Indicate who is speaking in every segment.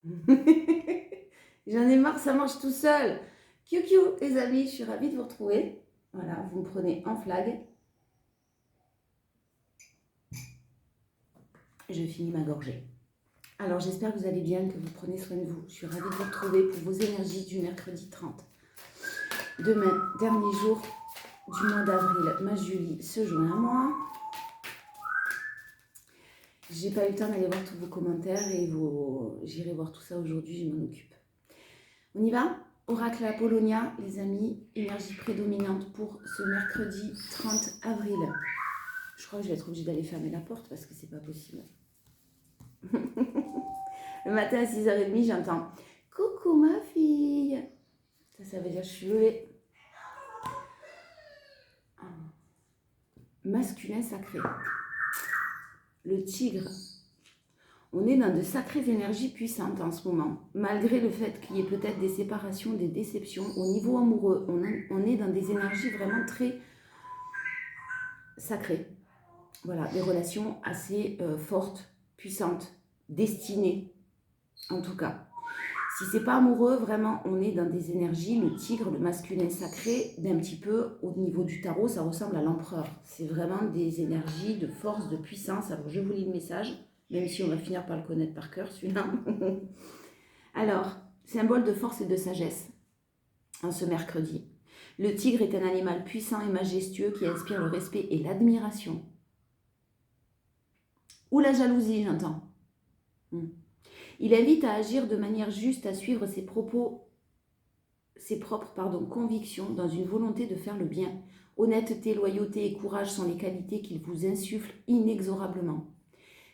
Speaker 1: J'en ai marre, ça marche tout seul. Kiou, les amis, je suis ravie de vous retrouver. Voilà, vous me prenez en flag. Je finis ma gorgée. Alors, j'espère que vous allez bien, que vous prenez soin de vous. Je suis ravie de vous retrouver pour vos énergies du mercredi 30. Demain, dernier jour du mois d'avril, ma Julie se joint à moi. J'ai pas eu le temps d'aller voir tous vos commentaires et j'irai voir tout ça aujourd'hui, je m'en occupe. On y va? Oracle Apollonia, les amis, énergie prédominante pour ce mercredi 30 avril. Je crois que je vais être obligée d'aller fermer la porte parce que c'est pas possible. Le matin à 6h30, j'entends « Coucou ma fille !» Ça veut dire que je suis levée. Masculin sacré. Le tigre. On est dans de sacrées énergies puissantes en ce moment. Malgré le fait qu'il y ait peut-être des séparations, des déceptions, au niveau amoureux, on est dans des énergies vraiment très sacrées. Voilà, des relations assez fortes, puissantes, destinées, en tout cas. Si c'est pas amoureux, vraiment, on est dans des énergies, le tigre, le masculin sacré, d'un petit peu, au niveau du tarot, ça ressemble à l'empereur. C'est vraiment des énergies de force, de puissance. Alors, je vous lis le message, même si on va finir par le connaître par cœur, celui-là. Alors, symbole de force et de sagesse, en ce mercredi. Le tigre est un animal puissant et majestueux qui inspire le respect et l'admiration. Ou la jalousie, j'entends. Il invite à agir de manière juste, à suivre ses propres convictions dans une volonté de faire le bien. Honnêteté, loyauté et courage sont les qualités qu'il vous insuffle inexorablement.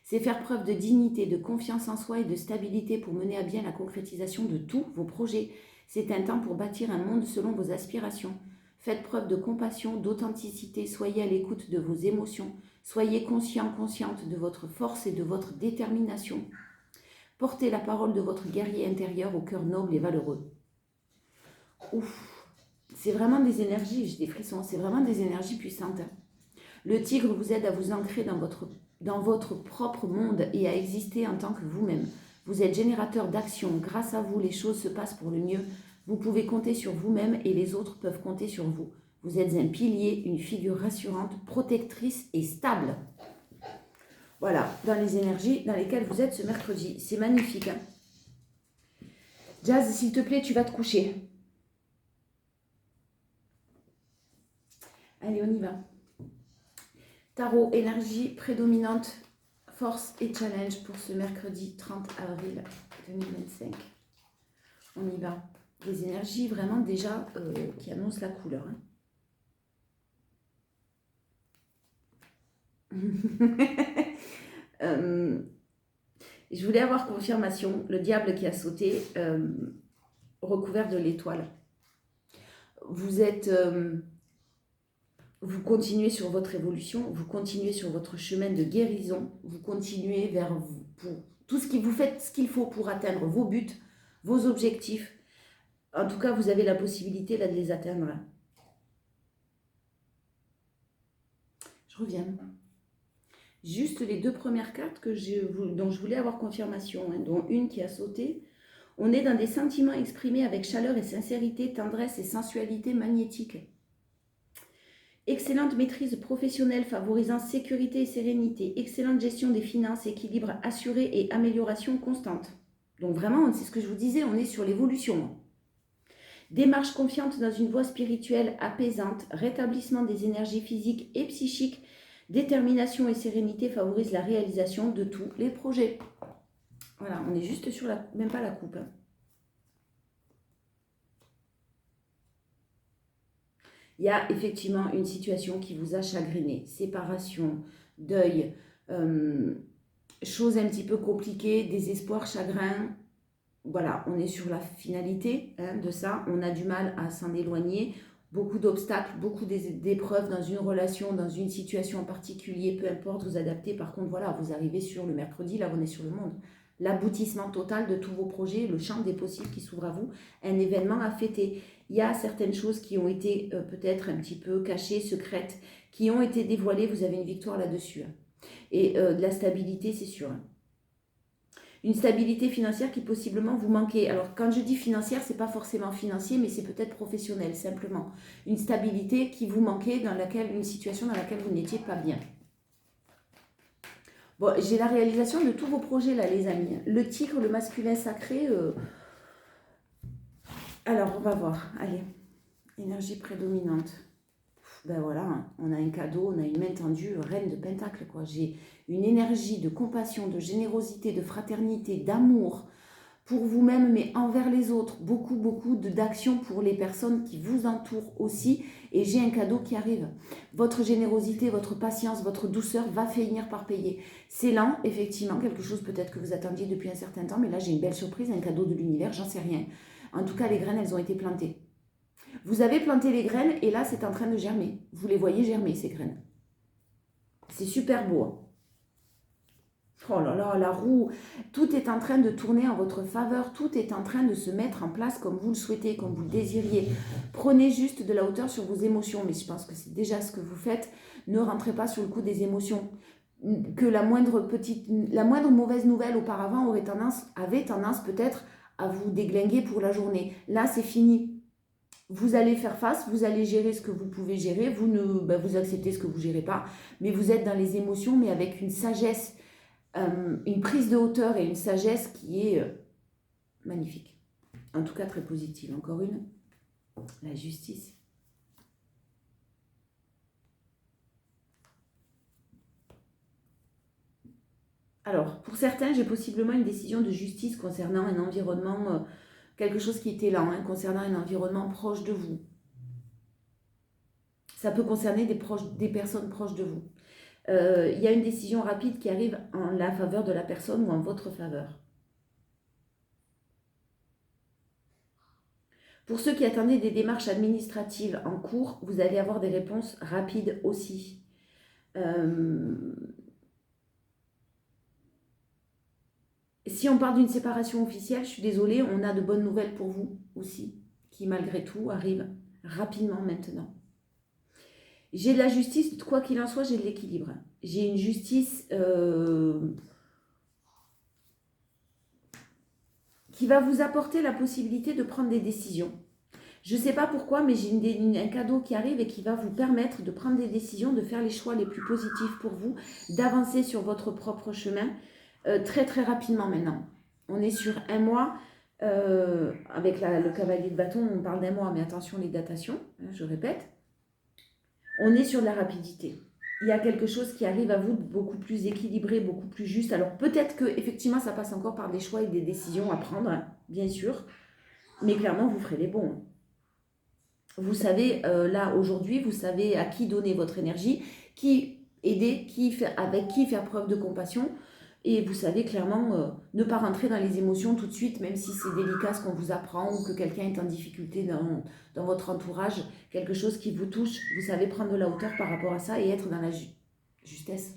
Speaker 1: C'est faire preuve de dignité, de confiance en soi et de stabilité pour mener à bien la concrétisation de tous vos projets. C'est un temps pour bâtir un monde selon vos aspirations. Faites preuve de compassion, d'authenticité, soyez à l'écoute de vos émotions, soyez conscient, consciente de votre force et de votre détermination. Portez la parole de votre guerrier intérieur au cœur noble et valeureux. Ouf, c'est vraiment des énergies, j'ai des frissons, c'est vraiment des énergies puissantes. Le tigre vous aide à vous ancrer dans votre propre monde et à exister en tant que vous-même. Vous êtes générateur d'action, grâce à vous les choses se passent pour le mieux. Vous pouvez compter sur vous-même et les autres peuvent compter sur vous. Vous êtes un pilier, une figure rassurante, protectrice et stable. Voilà, dans les énergies dans lesquelles vous êtes ce mercredi. C'est magnifique. Hein? Jazz, s'il te plaît, tu vas te coucher. Allez, on y va. Tarot, énergie prédominante, force et challenge pour ce mercredi 30 avril 2025. On y va. Des énergies vraiment déjà qui annoncent la couleur. Hein. Je voulais avoir confirmation. Le diable qui a sauté, recouvert de l'étoile. Vous êtes... vous continuez sur votre évolution, vous continuez sur votre chemin de guérison, vous continuez vers vous, pour tout ce qui vous faites, ce qu'il faut pour atteindre vos buts, vos objectifs. En tout cas, vous avez la possibilité là de les atteindre. Je reviens. Juste les deux premières cartes dont je voulais avoir confirmation, hein, dont une qui a sauté. On est dans des sentiments exprimés avec chaleur et sincérité, tendresse et sensualité magnétique. Excellente maîtrise professionnelle favorisant sécurité et sérénité. Excellente gestion des finances, équilibre assuré et amélioration constante. Donc vraiment, c'est ce que je vous disais, on est sur l'évolution. Démarche confiante dans une voie spirituelle apaisante. Rétablissement des énergies physiques et psychiques. Détermination et sérénité favorisent la réalisation de tous les projets. Voilà, on est juste sur même pas la coupe. Hein. Il y a effectivement une situation qui vous a chagriné, séparation, deuil, choses un petit peu compliquées, désespoir, chagrin. Voilà, on est sur la finalité de ça, on a du mal à s'en éloigner, beaucoup d'obstacles, beaucoup d'épreuves dans une relation, dans une situation en particulier, peu importe, vous adaptez. Par contre, voilà, vous arrivez sur le mercredi, là on est sur le monde. L'aboutissement total de tous vos projets, le champ des possibles qui s'ouvre à vous, un événement à fêter. Il y a certaines choses qui ont été peut-être un petit peu cachées, secrètes, qui ont été dévoilées, vous avez une victoire là-dessus. Et de la stabilité, c'est sûr. Une stabilité financière qui possiblement vous manquait. Alors, quand je dis financière, ce n'est pas forcément financier, mais c'est peut-être professionnel, simplement. Une stabilité qui vous manquait, une situation dans laquelle vous n'étiez pas bien. Bon, j'ai la réalisation de tous vos projets, là, les amis. Le tigre, le masculin sacré. Alors, on va voir. Allez, énergie prédominante. Ben voilà, hein, on a un cadeau, on a une main tendue, reine de pentacle, quoi. J'ai une énergie de compassion, de générosité, de fraternité, d'amour pour vous-même, mais envers les autres. Beaucoup, beaucoup d'action pour les personnes qui vous entourent aussi. Et j'ai un cadeau qui arrive. Votre générosité, votre patience, votre douceur va finir par payer. C'est lent, effectivement, quelque chose peut-être que vous attendiez depuis un certain temps, mais là j'ai une belle surprise, un cadeau de l'univers, j'en sais rien. En tout cas, les graines, elles ont été plantées. Vous avez planté les graines et là, c'est en train de germer. Vous les voyez germer, ces graines. C'est super beau. Hein. Oh là là, la roue, tout est en train de tourner en votre faveur, tout est en train de se mettre en place comme vous le souhaitez, comme vous le désiriez. Prenez juste de la hauteur sur vos émotions, mais je pense que c'est déjà ce que vous faites. Ne rentrez pas sur le coup des émotions. Que la moindre mauvaise nouvelle auparavant avait tendance peut-être à vous déglinguer pour la journée. Là, c'est fini. Vous allez faire face, vous allez gérer ce que vous pouvez gérer, vous acceptez ce que vous ne gérez pas, mais vous êtes dans les émotions, mais avec une sagesse, une prise de hauteur et une sagesse qui est magnifique. En tout cas, très positive. Encore une, la justice. Alors, pour certains, j'ai possiblement une décision de justice concernant un environnement, quelque chose qui était lent, hein, concernant un environnement proche de vous. Ça peut concerner des personnes proches de vous. Il y a une décision rapide qui arrive en la faveur de la personne ou en votre faveur. Pour ceux qui attendaient des démarches administratives en cours, vous allez avoir des réponses rapides aussi. Si on parle d'une séparation officielle, je suis désolée, on a de bonnes nouvelles pour vous aussi, qui malgré tout arrivent rapidement maintenant. J'ai de la justice, quoi qu'il en soit, j'ai de l'équilibre. J'ai une justice qui va vous apporter la possibilité de prendre des décisions. Je ne sais pas pourquoi, mais j'ai un cadeau qui arrive et qui va vous permettre de prendre des décisions, de faire les choix les plus positifs pour vous, d'avancer sur votre propre chemin très très rapidement maintenant. On est sur un mois, avec le cavalier de bâton, on parle d'un mois, mais attention les datations, hein, je répète. On est sur de la rapidité. Il y a quelque chose qui arrive à vous de beaucoup plus équilibré, beaucoup plus juste. Alors peut-être que effectivement ça passe encore par des choix et des décisions à prendre, hein, bien sûr, mais clairement vous ferez les bons. Vous savez, là aujourd'hui, vous savez à qui donner votre énergie, qui aider, avec qui faire preuve de compassion. Et vous savez clairement ne pas rentrer dans les émotions tout de suite, même si c'est délicat ce qu'on vous apprend ou que quelqu'un est en difficulté dans votre entourage, quelque chose qui vous touche. Vous savez prendre de la hauteur par rapport à ça et être dans la justesse.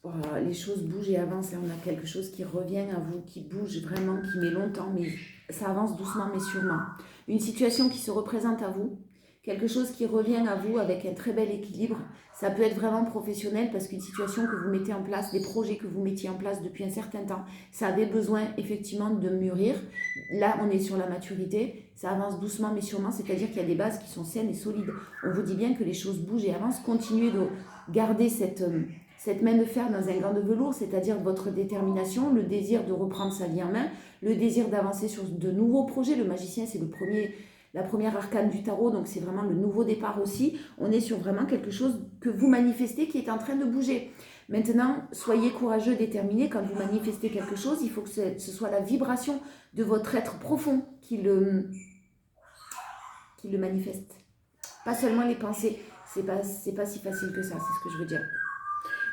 Speaker 1: Voilà, les choses bougent et avancent. Là, on a quelque chose qui revient à vous, qui bouge vraiment, qui met longtemps, mais ça avance doucement mais sûrement. Une situation qui se représente à vous, quelque chose qui revient à vous avec un très bel équilibre. Ça peut être vraiment professionnel parce qu'une situation que vous mettez en place, des projets que vous mettiez en place depuis un certain temps, ça avait besoin effectivement de mûrir. Là, on est sur la maturité, ça avance doucement mais sûrement, c'est-à-dire qu'il y a des bases qui sont saines et solides. On vous dit bien que les choses bougent et avancent. Continuez de garder cette main de fer dans un gant de velours, c'est-à-dire votre détermination, le désir de reprendre sa vie en main, le désir d'avancer sur de nouveaux projets. Le magicien, c'est la première arcane du tarot, donc c'est vraiment le nouveau départ aussi. On est sur vraiment quelque chose que vous manifestez qui est en train de bouger. Maintenant, soyez courageux, déterminés. Quand vous manifestez quelque chose, il faut que ce soit la vibration de votre être profond qui le manifeste. Pas seulement les pensées. C'est pas si facile que ça, c'est ce que je veux dire.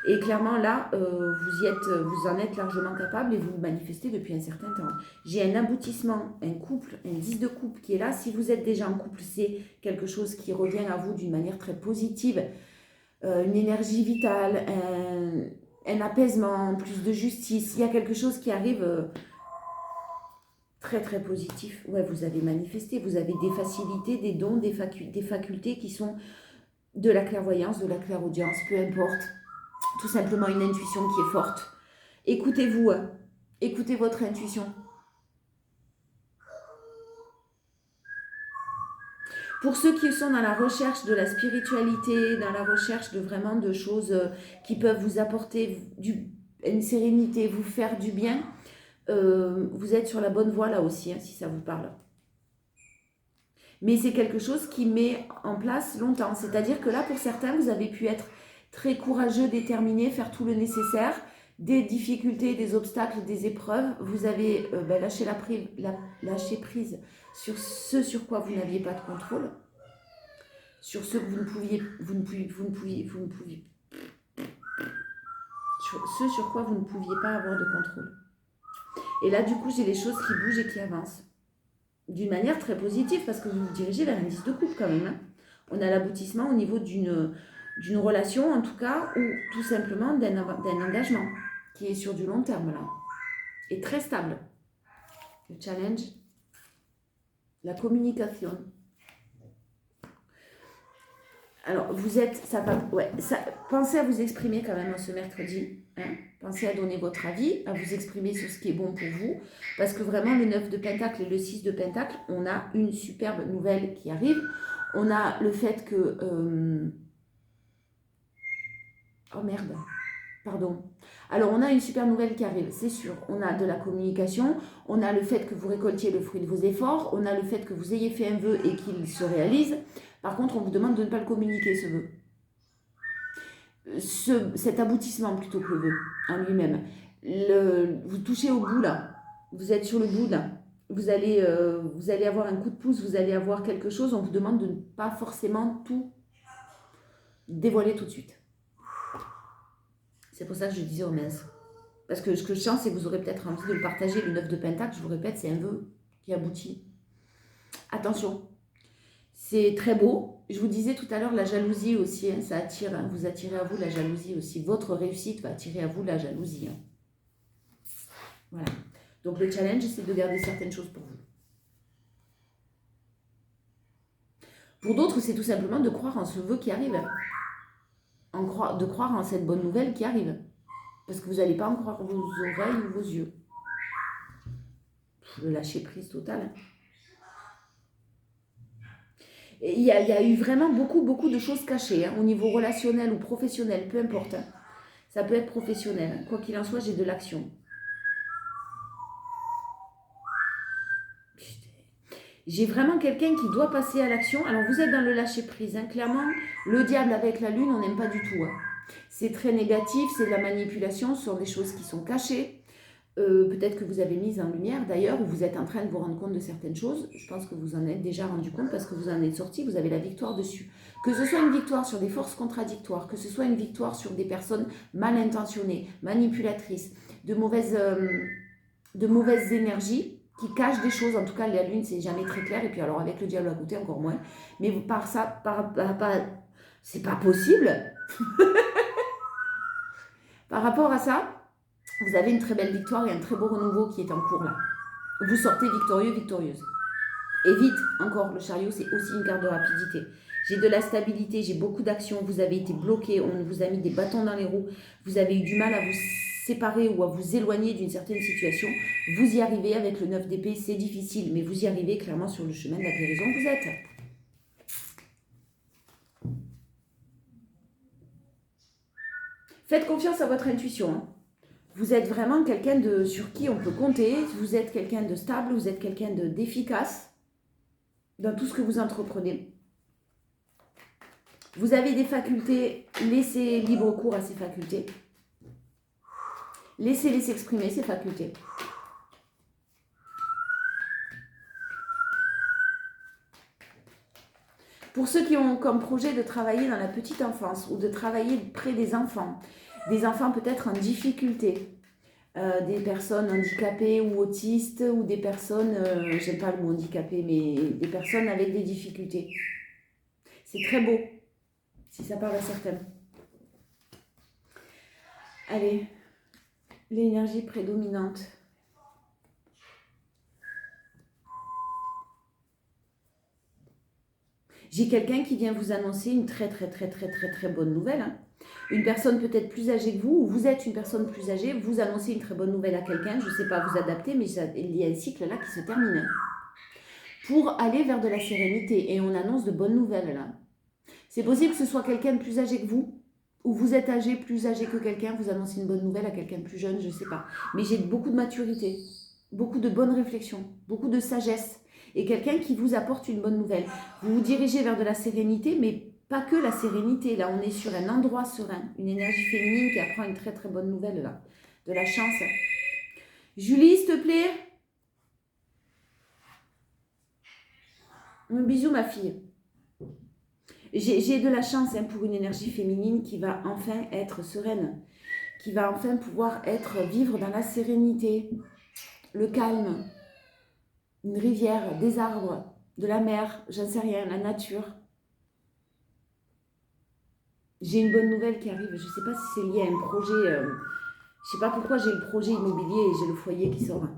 Speaker 1: Et clairement, là, vous en êtes largement capable et vous le manifestez depuis un certain temps. J'ai un aboutissement, un couple, un 10 de couple qui est là. Si vous êtes déjà en couple, c'est quelque chose qui revient à vous d'une manière très positive. Une énergie vitale, un apaisement, plus de justice. Il y a quelque chose qui arrive très très positif. Ouais, vous avez manifesté, vous avez des facilités, des dons, des facultés qui sont de la clairvoyance, de la clairaudience, peu importe. tout simplement une intuition qui est forte. Écoutez-vous, hein. Écoutez votre intuition. Pour ceux qui sont dans la recherche de la spiritualité, dans la recherche de vraiment de choses qui peuvent vous apporter une sérénité, vous faire du bien, vous êtes sur la bonne voie là aussi, hein, si ça vous parle. Mais c'est quelque chose qui met en place longtemps. C'est-à-dire que là, pour certains, vous avez pu être très courageux, déterminé, faire tout le nécessaire, des difficultés, des obstacles, des épreuves. Vous avez lâché prise sur ce sur quoi vous n'aviez pas de contrôle, sur ce que sur ce sur quoi vous ne pouviez pas avoir de contrôle. Et là, du coup, j'ai les choses qui bougent et qui avancent. D'une manière très positive, parce que vous vous dirigez vers un 10 de coupe quand même. Hein. On a l'aboutissement au niveau d'une relation, en tout cas, ou tout simplement d'un engagement qui est sur du long terme, là, et très stable. Le challenge, la communication. Alors, vous êtes, pensez à vous exprimer quand même ce mercredi. Hein. Pensez à donner votre avis, à vous exprimer sur ce qui est bon pour vous. Parce que vraiment, le 9 de Pentacle et le 6 de Pentacle, on a une superbe nouvelle qui arrive. On a le fait que... Oh merde, pardon. Alors, on a une super nouvelle qui arrive, c'est sûr. On a de la communication, on a le fait que vous récoltiez le fruit de vos efforts, on a le fait que vous ayez fait un vœu et qu'il se réalise. Par contre, on vous demande de ne pas le communiquer, ce vœu. Cet aboutissement plutôt que le vœu en lui-même. Vous touchez au bout là, vous êtes sur le bout là. Vous allez avoir un coup de pouce, vous allez avoir quelque chose, on vous demande de ne pas forcément tout dévoiler tout de suite. C'est pour ça que je disais aux minces. Parce que ce que je sens, c'est que vous aurez peut-être envie de le partager. Le 9 de Pentacle, je vous répète, c'est un vœu qui aboutit. Attention, c'est très beau. Je vous disais tout à l'heure, la jalousie aussi, hein, ça attire. Hein, vous attirez à vous la jalousie aussi. Votre réussite va attirer à vous la jalousie. Hein. Voilà. Donc le challenge, c'est de garder certaines choses pour vous. Pour d'autres, c'est tout simplement de croire en ce vœu qui arrive. De croire en cette bonne nouvelle qui arrive. Parce que vous n'allez pas en croire vos oreilles ou vos yeux. Le lâcher prise total. Il y a eu vraiment beaucoup de choses cachées, hein, au niveau relationnel ou professionnel, peu importe. Hein. Ça peut être professionnel. Quoi qu'il en soit, j'ai de l'action. J'ai vraiment quelqu'un qui doit passer à l'action. Alors, vous êtes dans le lâcher-prise. Hein. Clairement, le diable avec la lune, on n'aime pas du tout. Hein. C'est très négatif, c'est de la manipulation, ce sont des choses qui sont cachées. Peut-être que vous avez mis en lumière d'ailleurs, ou vous êtes en train de vous rendre compte de certaines choses. Je pense que vous en êtes déjà rendu compte parce que vous en êtes sorti, vous avez la victoire dessus. Que ce soit une victoire sur des forces contradictoires, que ce soit une victoire sur des personnes mal intentionnées, manipulatrices, de mauvaises énergies qui cachent des choses. En tout cas, la lune, c'est jamais très clair. Et puis alors avec le diable à côté, encore moins. Mais par ça, c'est pas possible. Par rapport à ça, vous avez une très belle victoire et un très beau renouveau qui est en cours là. Vous sortez victorieux, victorieuse. Et vite, encore, le chariot, c'est aussi une carte de rapidité. J'ai de la stabilité, j'ai beaucoup d'action, vous avez été bloqué, on vous a mis des bâtons dans les roues, vous avez eu du mal à vous séparer ou à vous éloigner d'une certaine situation. Vous y arrivez avec le 9 d'épée, c'est difficile, mais vous y arrivez clairement sur le chemin de la guérison que vous êtes. Faites confiance à votre intuition. Hein. Vous êtes vraiment quelqu'un sur qui on peut compter. Vous êtes quelqu'un de stable, vous êtes quelqu'un d'efficace dans tout ce que vous entreprenez. Vous avez des facultés, laissez libre cours à ces facultés. Laissez-les s'exprimer, ces facultés. Pour ceux qui ont comme projet de travailler dans la petite enfance ou de travailler près des enfants peut-être en difficulté, des personnes handicapées ou autistes ou des personnes, j'aime pas le mot handicapé, mais des personnes avec des difficultés. C'est très beau, si ça parle à certaines. Allez, l'énergie prédominante. J'ai quelqu'un qui vient vous annoncer une très bonne nouvelle. Hein. Une personne peut-être plus âgée que vous, ou vous êtes une personne plus âgée, vous annoncez une très bonne nouvelle à quelqu'un, je ne sais pas vous adapter, mais il y a un cycle là qui se termine. Pour aller vers de la sérénité, et on annonce de bonnes nouvelles là. C'est possible que ce soit quelqu'un de plus âgé que vous, ou vous êtes plus âgé que quelqu'un, vous annoncez une bonne nouvelle à quelqu'un de plus jeune, je ne sais pas. Mais j'ai beaucoup de maturité, beaucoup de bonnes réflexions, beaucoup de sagesse, et quelqu'un qui vous apporte une bonne nouvelle. Vous vous dirigez vers de la sérénité, mais pas que la sérénité. Là, on est sur un endroit serein, une énergie féminine qui apprend une très très bonne nouvelle là, de la chance. Julie, s'il te plaît. Un bisou, ma fille. J'ai de la chance pour une énergie féminine qui va enfin être sereine, qui va enfin pouvoir vivre dans la sérénité, le calme, une rivière, des arbres, de la mer, j'en sais rien, la nature. J'ai une bonne nouvelle qui arrive, je ne sais pas si c'est lié à un projet, je ne sais pas pourquoi j'ai le projet immobilier et j'ai le foyer qui sort.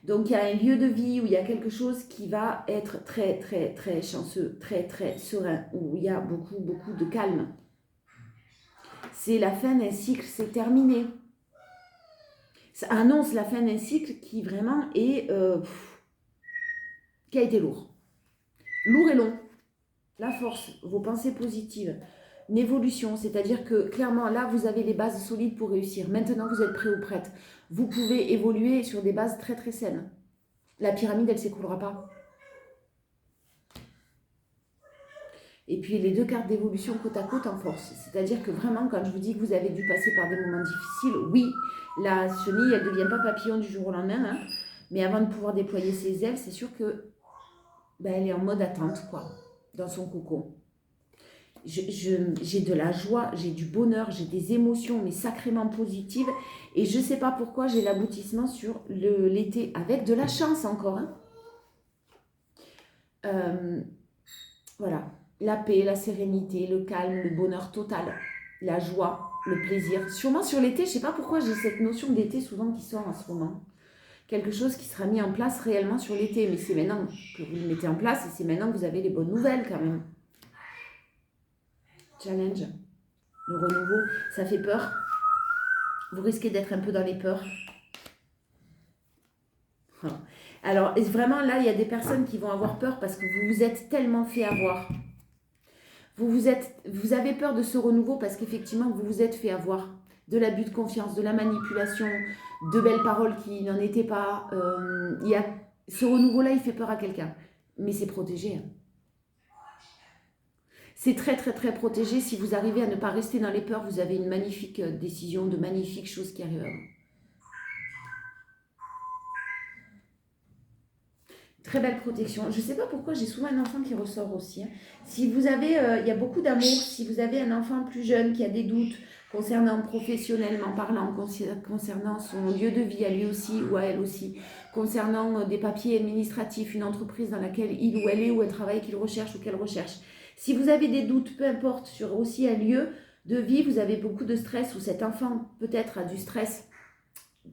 Speaker 1: Donc il y a un lieu de vie où il y a quelque chose qui va être très très très chanceux, très très serein, où il y a beaucoup beaucoup de calme. C'est la fin d'un cycle, c'est terminé. Ça annonce la fin d'un cycle qui vraiment est, qui a été lourd. Lourd et long. La force, vos pensées positives, une évolution, c'est-à-dire que clairement là vous avez les bases solides pour réussir. Maintenant vous êtes prêt ou prête. Vous pouvez évoluer sur des bases très très saines. La pyramide elle ne s'écroulera pas. Et puis les deux cartes d'évolution côte à côte en force. C'est-à-dire que vraiment, quand je vous dis que vous avez dû passer par des moments difficiles, oui, la chenille, elle ne devient pas papillon du jour au lendemain. Hein, mais avant de pouvoir déployer ses ailes, c'est sûr que elle est en mode attente, quoi, dans son cocon. J'ai de la joie, j'ai du bonheur, j'ai des émotions, mais sacrément positives. Et je ne sais pas pourquoi j'ai l'aboutissement sur l'été, avec de la chance encore. Hein. Voilà. La paix, la sérénité, le calme, le bonheur total, la joie, le plaisir. Sûrement sur l'été, je ne sais pas pourquoi j'ai cette notion d'été souvent qui sort en ce moment. Quelque chose qui sera mis en place réellement sur l'été. Mais c'est maintenant que vous le mettez en place et c'est maintenant que vous avez les bonnes nouvelles quand même. Challenge. Le renouveau, ça fait peur. Vous risquez d'être un peu dans les peurs. Alors, vraiment, là, il y a des personnes qui vont avoir peur parce que vous vous êtes tellement fait avoir. Vous avez peur de ce renouveau parce qu'effectivement, vous vous êtes fait avoir. De l'abus de confiance, de la manipulation, de belles paroles qui n'en étaient pas. Ce renouveau-là, il fait peur à quelqu'un. Mais c'est protégé. Hein. C'est très, très, très protégé. Si vous arrivez à ne pas rester dans les peurs, vous avez une magnifique décision, de magnifiques choses qui arrivent à vous. Très belle protection. Je ne sais pas pourquoi j'ai souvent un enfant qui ressort aussi. Hein. Si vous avez, il y a beaucoup d'amour. Si vous avez un enfant plus jeune qui a des doutes concernant professionnellement parlant, concernant son lieu de vie à lui aussi ou à elle aussi, concernant des papiers administratifs, une entreprise dans laquelle il ou elle est ou elle travaille, qu'il recherche ou qu'elle recherche. Si vous avez des doutes, peu importe, sur aussi un lieu de vie, vous avez beaucoup de stress ou cet enfant peut-être a du stress,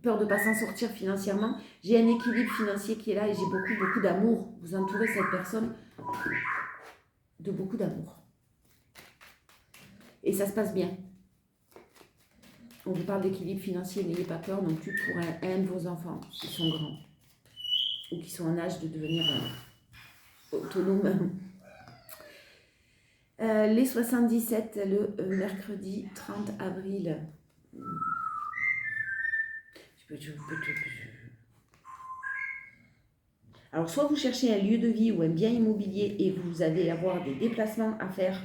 Speaker 1: peur de ne pas s'en sortir financièrement, j'ai un équilibre financier qui est là et j'ai beaucoup, beaucoup d'amour. Vous entourez cette personne de beaucoup d'amour. Et ça se passe bien. On vous parle d'équilibre financier, n'ayez pas peur non plus pour un de vos enfants qui sont grands ou qui sont en âge de devenir autonomes. Les 77, le mercredi 30 avril. Alors, soit vous cherchez un lieu de vie ou un bien immobilier et vous allez avoir des déplacements à faire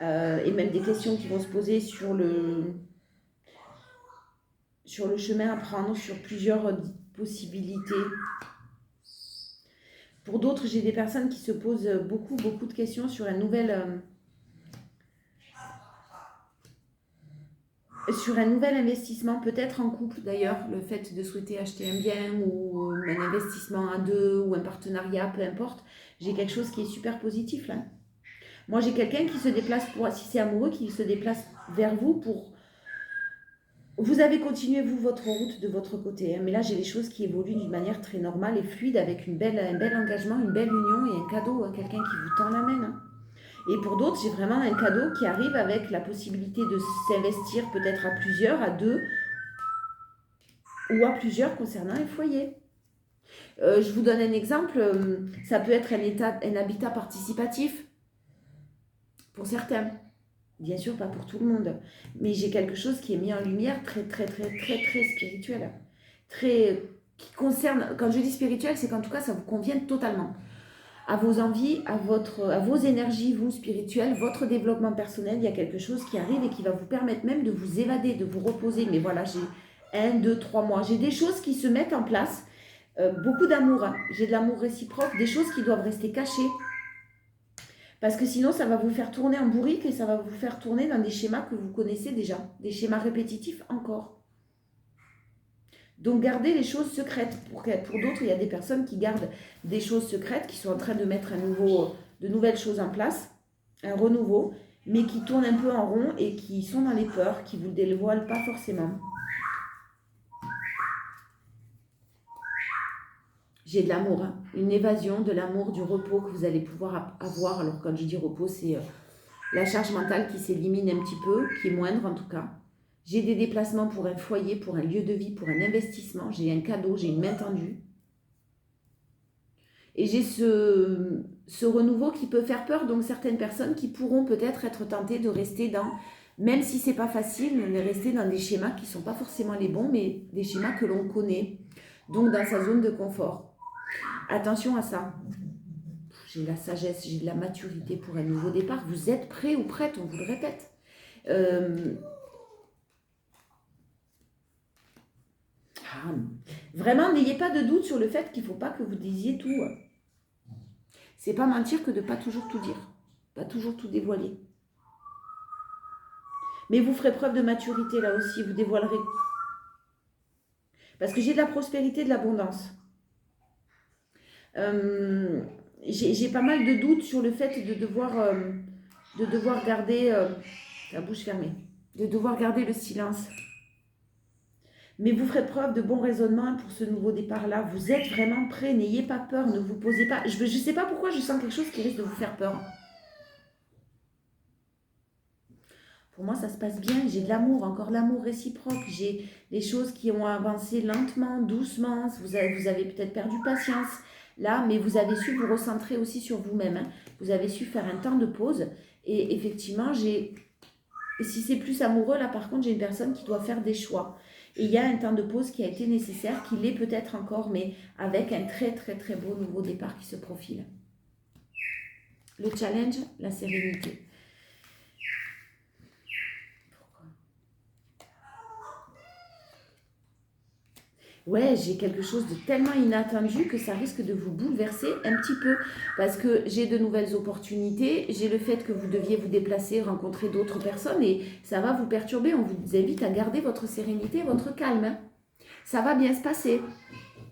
Speaker 1: et même des questions qui vont se poser sur le chemin à prendre, sur plusieurs possibilités. Pour d'autres, j'ai des personnes qui se posent beaucoup, beaucoup de questions sur un nouvel investissement, peut-être en couple d'ailleurs, le fait de souhaiter acheter un bien ou un investissement à deux ou un partenariat, peu importe, j'ai quelque chose qui est super positif là. Moi j'ai quelqu'un qui se déplace, si c'est amoureux, qui se déplace vers vous pour... Vous avez continué vous votre route de votre côté, hein, mais là j'ai les choses qui évoluent d'une manière très normale et fluide avec un bel engagement, une belle union et un cadeau à quelqu'un qui vous tend la main. Hein. Et pour d'autres, j'ai vraiment un cadeau qui arrive avec la possibilité de s'investir peut-être à plusieurs, à deux ou à plusieurs concernant un foyer. Je vous donne un exemple, ça peut être un habitat participatif pour certains. Bien sûr, pas pour tout le monde, mais j'ai quelque chose qui est mis en lumière très, très, très, très, très spirituel. Qui concerne, quand je dis spirituel, c'est qu'en tout cas, ça vous convient totalement. À vos envies, à vos énergies, vous, spirituelles, votre développement personnel, il y a quelque chose qui arrive et qui va vous permettre même de vous évader, de vous reposer. Mais voilà, j'ai 1, 2, 3 mois. J'ai des choses qui se mettent en place. Beaucoup d'amour. Hein. J'ai de l'amour réciproque, des choses qui doivent rester cachées. Parce que sinon, ça va vous faire tourner en bourrique et ça va vous faire tourner dans des schémas que vous connaissez déjà. Des schémas répétitifs encore. Donc, gardez les choses secrètes. Pour d'autres, il y a des personnes qui gardent des choses secrètes, qui sont en train de mettre de nouvelles choses en place, un renouveau, mais qui tournent un peu en rond et qui sont dans les peurs, qui ne vous dévoilent pas forcément. J'ai de l'amour, hein. Une évasion, de l'amour, du repos que vous allez pouvoir avoir. Alors, quand je dis repos, c'est la charge mentale qui s'élimine un petit peu, qui est moindre en tout cas. J'ai des déplacements pour un foyer, pour un lieu de vie, pour un investissement. J'ai un cadeau, j'ai une main tendue. Et j'ai ce renouveau qui peut faire peur. Donc certaines personnes qui pourront peut-être être tentées de rester dans, même si c'est pas facile, de rester dans des schémas qui ne sont pas forcément les bons, mais des schémas que l'on connaît. Donc dans sa zone de confort. Attention à ça. J'ai de la sagesse, j'ai de la maturité pour un nouveau départ. Vous êtes prêt ou prête, on vous le répète. Vraiment, n'ayez pas de doute sur le fait qu'il ne faut pas que vous disiez tout. C'est pas mentir que de ne pas toujours tout dire, pas toujours tout dévoiler. Mais vous ferez preuve de maturité là aussi, vous dévoilerez. Parce que j'ai de la prospérité, de l'abondance. J'ai pas mal de doutes sur le fait de devoir garder la bouche fermée, de devoir garder le silence. Mais vous ferez preuve de bon raisonnement pour ce nouveau départ-là. Vous êtes vraiment prêts, n'ayez pas peur, ne vous posez pas... Je ne sais pas pourquoi je sens quelque chose qui risque de vous faire peur. Pour moi, ça se passe bien, j'ai de l'amour, encore l'amour réciproque. J'ai des choses qui ont avancé lentement, doucement. Vous avez peut-être perdu patience là, mais vous avez su vous recentrer aussi sur vous-même. Hein. Vous avez su faire un temps de pause. Et effectivement, si c'est plus amoureux, là par contre, j'ai une personne qui doit faire des choix. Et il y a un temps de pause qui a été nécessaire, qui l'est peut-être encore, mais avec un très très très beau nouveau départ qui se profile. Le challenge, la sérénité. Pourquoi ? Ouais, j'ai quelque chose de tellement inattendu que ça risque de vous bouleverser un petit peu. Parce que j'ai de nouvelles opportunités, j'ai le fait que vous deviez vous déplacer, rencontrer d'autres personnes et ça va vous perturber. On vous invite à garder votre sérénité, votre calme. Hein. Ça va bien se passer.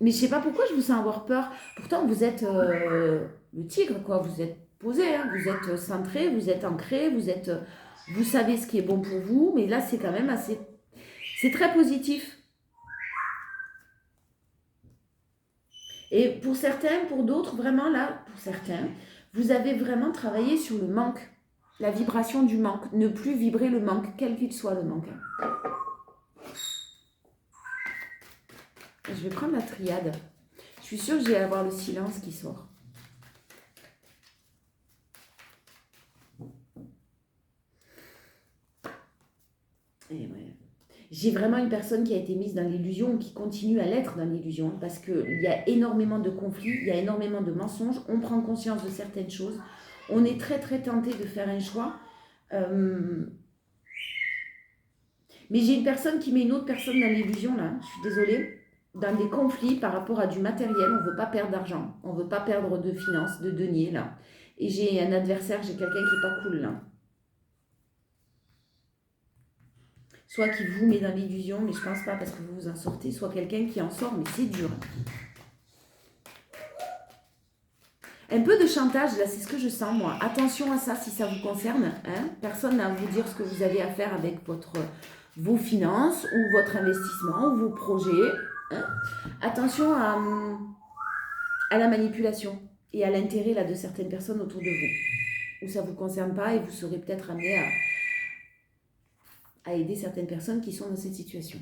Speaker 1: Mais je ne sais pas pourquoi je vous sens avoir peur. Pourtant, vous êtes le tigre, quoi. Vous êtes posé, hein. Vous êtes centré, vous êtes ancré, vous savez ce qui est bon pour vous. Mais là, c'est quand même assez... C'est très positif. Et pour certains, pour d'autres, vraiment là, pour certains, vous avez vraiment travaillé sur le manque, la vibration du manque, ne plus vibrer le manque, quel qu'il soit le manque. Je vais prendre la triade. Je suis sûre que je vais avoir le silence qui sort. Et ouais. J'ai vraiment une personne qui a été mise dans l'illusion, qui continue à l'être dans l'illusion, parce qu'il y a énormément de conflits, il y a énormément de mensonges, on prend conscience de certaines choses, on est très très tenté de faire un choix. Mais j'ai une personne qui met une autre personne dans l'illusion, là, je suis désolée, dans des conflits par rapport à du matériel, on ne veut pas perdre d'argent, on ne veut pas perdre de finances, de deniers, là. Et j'ai un adversaire, j'ai quelqu'un qui n'est pas cool, là. Soit qui vous met dans l'illusion, mais je ne pense pas parce que vous vous en sortez, soit quelqu'un qui en sort, mais c'est dur. Un peu de chantage, là, c'est ce que je sens, moi. Attention à ça si ça vous concerne. Hein. Personne n'a à vous dire ce que vous avez à faire avec vos finances, ou votre investissement, ou vos projets. Hein. Attention à la manipulation et à l'intérêt là, de certaines personnes autour de vous. ou ça ne vous concerne pas et vous serez peut-être amené à aider certaines personnes qui sont dans cette situation.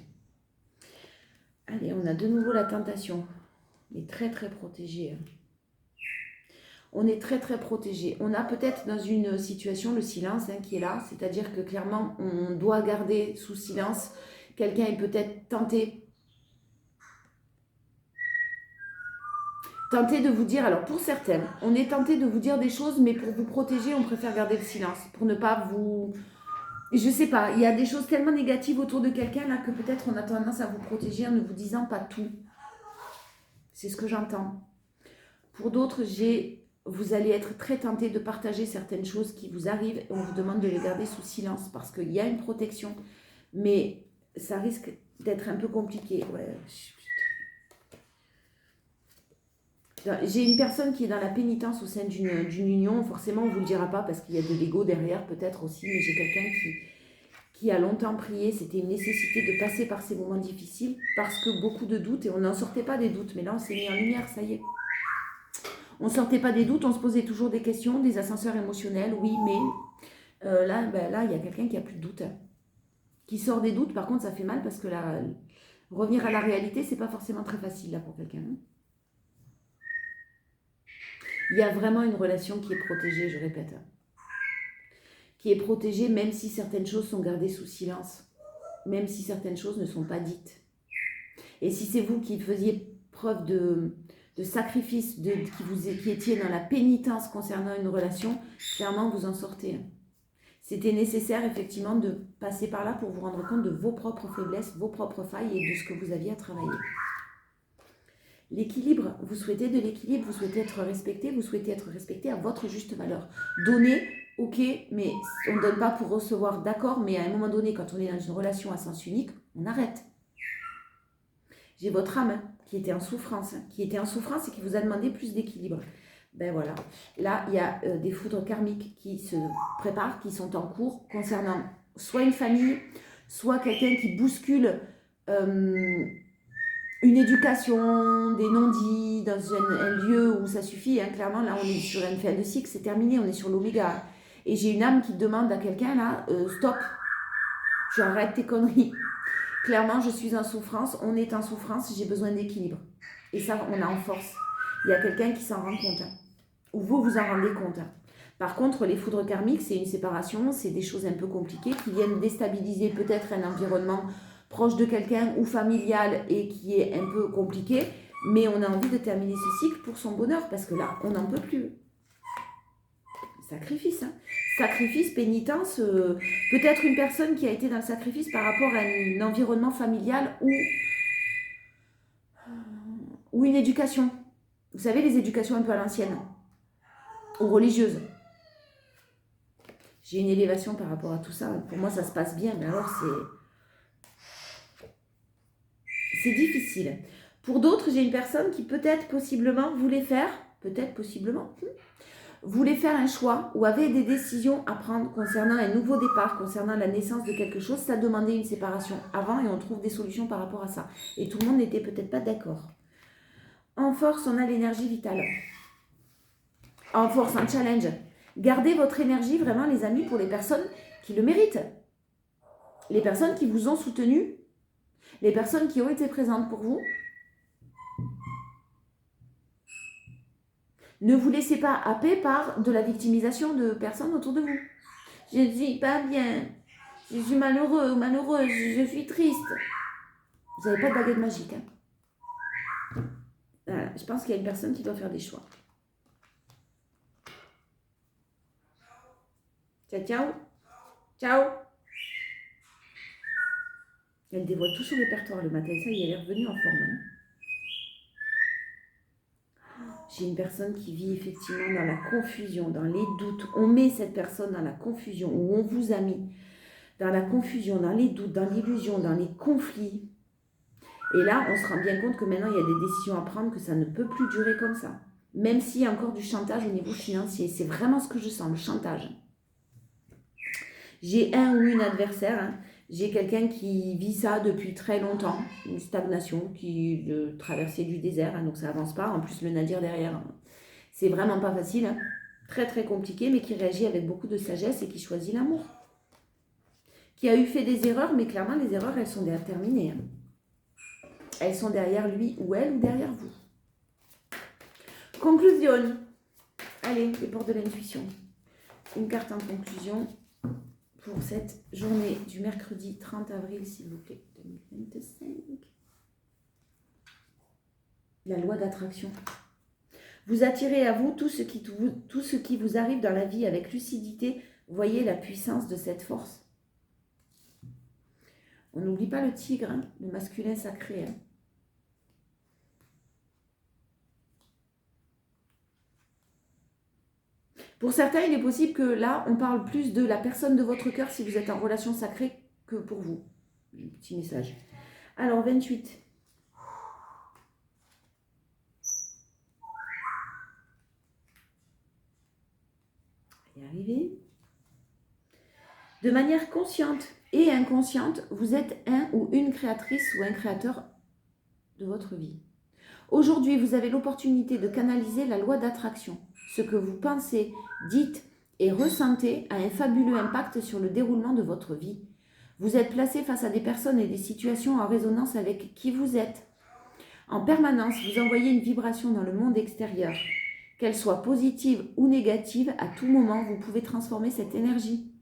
Speaker 1: Allez, on a de nouveau la tentation. On est très très protégé. On est très très protégé. On a peut-être dans une situation le silence qui est là, c'est-à-dire que clairement on doit garder sous silence. Quelqu'un est peut-être tenté de vous dire, alors pour certaines, on est tenté de vous dire des choses, mais pour vous protéger, on préfère garder le silence, pour ne pas vous... Je sais pas, il y a des choses tellement négatives autour de quelqu'un là que peut-être on a tendance à vous protéger en ne vous disant pas tout. C'est ce que j'entends. Pour d'autres, vous allez être très tenté de partager certaines choses qui vous arrivent et on vous demande de les garder sous silence parce qu'il y a une protection, mais ça risque d'être un peu compliqué. Ouais. J'ai une personne qui est dans la pénitence au sein d'une union, forcément on ne vous le dira pas parce qu'il y a de l'ego derrière peut-être aussi, mais j'ai quelqu'un qui a longtemps prié, c'était une nécessité de passer par ces moments difficiles parce que beaucoup de doutes, et on n'en sortait pas des doutes, mais là on s'est mis en lumière, ça y est. On ne sortait pas des doutes, on se posait toujours des questions, des ascenseurs émotionnels, oui, mais là il y a quelqu'un qui a plus de doutes, qui sort des doutes, par contre ça fait mal parce que revenir à la réalité, c'est pas forcément très facile là pour quelqu'un. Il y a vraiment une relation qui est protégée, je répète. Qui est protégée même si certaines choses sont gardées sous silence. Même si certaines choses ne sont pas dites. Et si c'est vous qui faisiez preuve de sacrifice, qui étiez dans la pénitence concernant une relation, clairement vous en sortez. C'était nécessaire effectivement de passer par là pour vous rendre compte de vos propres faiblesses, vos propres failles et de ce que vous aviez à travailler. L'équilibre, vous souhaitez de l'équilibre, vous souhaitez être respecté à votre juste valeur. Donner, ok, mais on ne donne pas pour recevoir, d'accord, mais à un moment donné, quand on est dans une relation à sens unique, on arrête. J'ai votre âme qui était en souffrance, et qui vous a demandé plus d'équilibre. Ben voilà, là, il y a des foudres karmiques qui se préparent, qui sont en cours, concernant soit une famille, soit quelqu'un qui bouscule... une éducation, des non-dits dans un lieu où ça suffit. Clairement, là, on est sur une fin de cycle, c'est terminé, on est sur l'oméga. Et j'ai une âme qui demande à quelqu'un, là, stop, tu arrêtes tes conneries. Clairement, je suis en souffrance, on est en souffrance, j'ai besoin d'équilibre. Et ça, on a en force. Il y a quelqu'un qui s'en rend compte. Ou vous en rendez compte. Par contre, les foudres karmiques, c'est une séparation, c'est des choses un peu compliquées qui viennent déstabiliser peut-être un environnement proche de quelqu'un ou familial et qui est un peu compliqué, mais on a envie de terminer ce cycle pour son bonheur, parce que là, on n'en peut plus. Sacrifice, sacrifice, pénitence, peut-être une personne qui a été dans le sacrifice par rapport à un environnement familial ou une éducation. Vous savez, les éducations un peu à l'ancienne, ou religieuses. J'ai une élévation par rapport à tout ça. Pour moi, ça se passe bien, mais alors c'est difficile. Pour d'autres, j'ai une personne qui peut-être, possiblement, voulait faire un choix ou avait des décisions à prendre concernant un nouveau départ, concernant la naissance de quelque chose. Ça demandait une séparation avant et on trouve des solutions par rapport à ça. Et tout le monde n'était peut-être pas d'accord. En force, on a l'énergie vitale. En force, un challenge. Gardez votre énergie, vraiment, les amis, pour les personnes qui le méritent. Les personnes qui vous ont soutenu. Les personnes qui ont été présentes pour vous. Ne vous laissez pas happer par de la victimisation de personnes autour de vous. Je ne suis pas bien. Je suis malheureux ou malheureuse. Je suis triste. Vous n'avez pas de baguette magique. Voilà, je pense qu'il y a une personne qui doit faire des choix. Ciao, ciao. Ciao. Elle dévoile tout son répertoire le matin. Ça y est, elle est revenue en forme. J'ai une personne qui vit effectivement dans la confusion, dans les doutes. On met cette personne dans la confusion, ou on vous a mis dans la confusion, dans les doutes, dans l'illusion, dans les conflits. Et là, on se rend bien compte que maintenant, il y a des décisions à prendre, que ça ne peut plus durer comme ça. Même s'il y a encore du chantage au niveau financier. C'est vraiment ce que je sens, le chantage. J'ai un ou une adversaire. J'ai quelqu'un qui vit ça depuis très longtemps. Une stagnation, qui traversée du désert. Donc ça avance pas. En plus, le nadir derrière, c'est vraiment pas facile. très très compliqué, mais qui réagit avec beaucoup de sagesse et qui choisit l'amour. Qui a eu fait des erreurs, mais clairement les erreurs, elles sont déterminées. Hein. Elles sont derrière lui ou elle ou derrière vous. Conclusion. Allez, les portes de l'intuition. Une carte en conclusion pour cette journée du mercredi 30 avril, s'il vous plaît, 2025. La loi d'attraction. Vous attirez à vous tout ce qui vous arrive dans la vie avec lucidité. Voyez la puissance de cette force. On n'oublie pas le tigre, hein, le masculin sacré. Hein. Pour certains, il est possible que là, on parle plus de la personne de votre cœur si vous êtes en relation sacrée que pour vous. Un petit message. Alors, 28. On va y arriver. De manière consciente et inconsciente, vous êtes un ou une créatrice ou un créateur de votre vie. Aujourd'hui, vous avez l'opportunité de canaliser la loi d'attraction. Ce que vous pensez, dites et ressentez a un fabuleux impact sur le déroulement de votre vie. Vous êtes placé face à des personnes et des situations en résonance avec qui vous êtes. En permanence, vous envoyez une vibration dans le monde extérieur. Qu'elle soit positive ou négative, à tout moment, vous pouvez transformer cette énergie.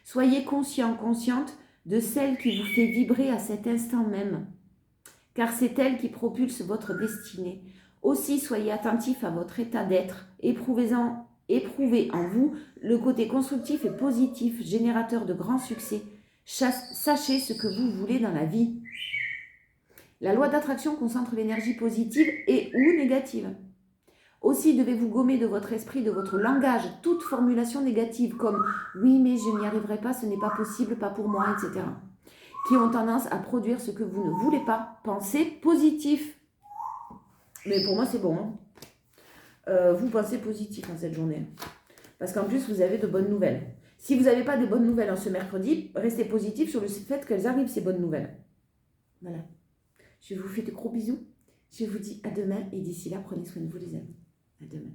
Speaker 1: Soyez conscient, consciente de celle qui vous fait vibrer à cet instant même, car c'est elle qui propulse votre destinée. Aussi, soyez attentif à votre état d'être, éprouvez en vous le côté constructif et positif, générateur de grands succès. Sachez ce que vous voulez dans la vie. La loi d'attraction concentre l'énergie positive et ou négative. Aussi devez-vous gommer de votre esprit, de votre langage, toute formulation négative comme « oui, mais je n'y arriverai pas, ce n'est pas possible, pas pour moi, etc.» qui ont tendance à produire ce que vous ne voulez pas. Pensez positif. Mais pour moi, c'est bon. Hein. Vous pensez positif en cette journée. Parce qu'en plus, vous avez de bonnes nouvelles. Si vous n'avez pas de bonnes nouvelles en ce mercredi, restez positif sur le fait qu'elles arrivent, ces bonnes nouvelles. Voilà. Je vous fais de gros bisous. Je vous dis à demain et d'ici là, prenez soin de vous les amis. À demain.